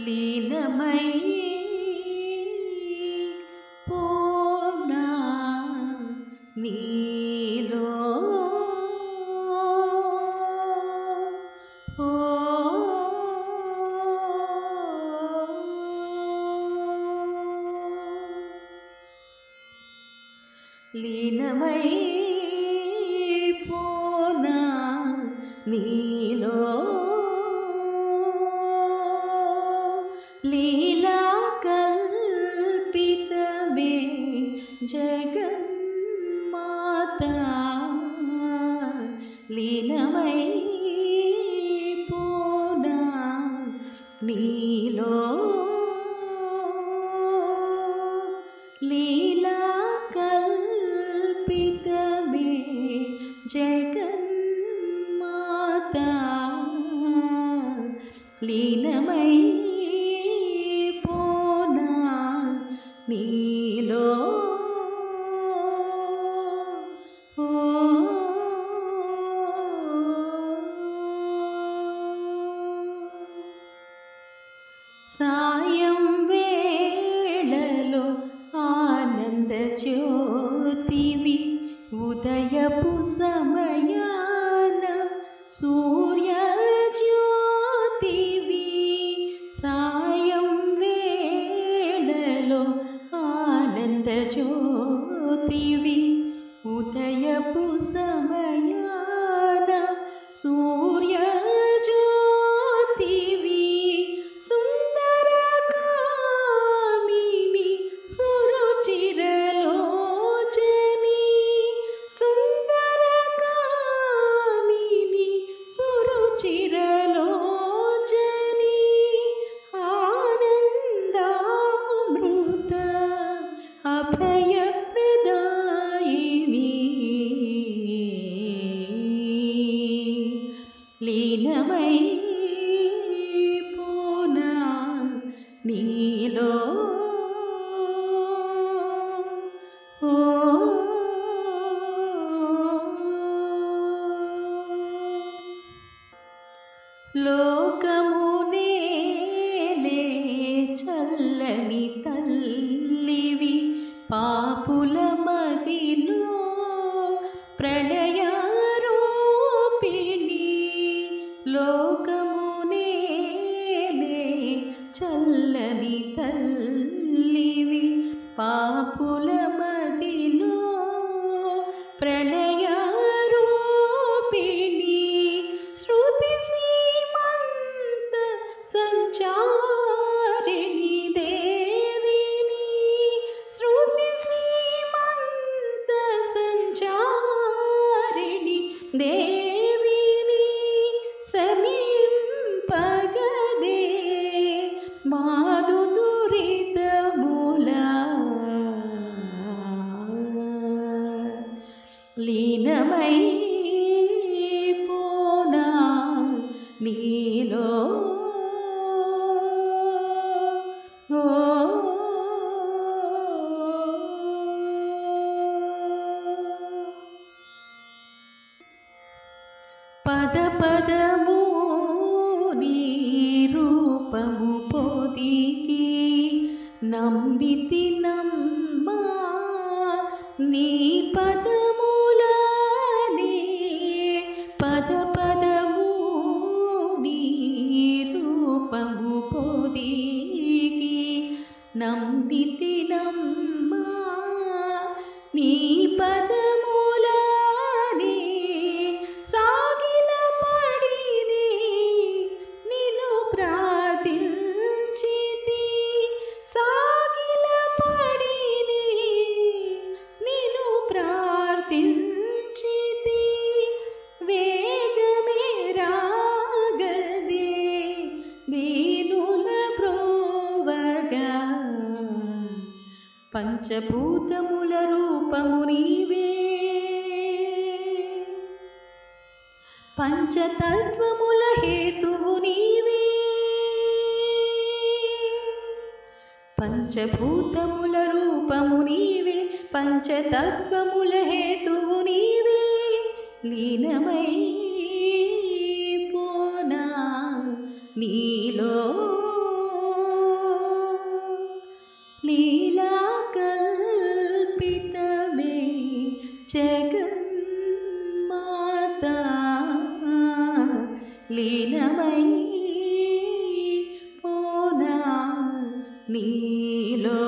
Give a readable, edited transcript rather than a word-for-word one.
లీనమై పోనా నీలో లీనమై పోనా నీలో లీలా కల్పితమే జగన్మాతా లీనమై పోనా నీలో లీలా కల్పితమే జగన్మాతా లీనమై పోనా నీలో సాయం వేళలో ఆనంద జ్యోతివి ఉదయపు సమయాన సూర్య జ్యోతివి సాయం వేళలో ఆనంద జ్యోతివి ఉదయపు సమయాన సూర్య జ్యోతివి సుందరకామిని సురుచిరలోచని సుందరకామిని సురుచిరలోచని ఆనందామృత అభయప్రదాయిని లీనమై పోనా నీలో లోకమునేలే చల్లని తల్లివి పాపుల మదిలో ప్రళయారూపిణి లోకమునేలే చల్లని తల్లివి పాపుల మదిలో ప్రళయారూపిణి శృతి సీమంత సంచారిణి దేవిని శృతి సీమంత సంచారిణి దేవిని సమీంపగదే మాదు దురితముల లీనమై పోనా నీలో పద పదము నీ రూపము పొదికి నంబితి నమ్మా నీ పదములనే పద పదము నీ రూపము పొదికి నంబితి నమ్మా నీ పదములనే సాగిల పడినే నిన్ను ప్రార్థించితి సాగిల పడినే నిన్ను ప్రార్థించితి వేగమే రాగదే దీనుల బ్రోవగా పంచభూతముల రూపము నీవే పంచతత్వముల హేతువు నీవే పంచభూతముల రూపము నీవే పంచతత్వముల హేతువు నీవే లీనమై పోనా నీలో లీలా కల్పితమే జగన్మాత లీనమై పోనా నీలో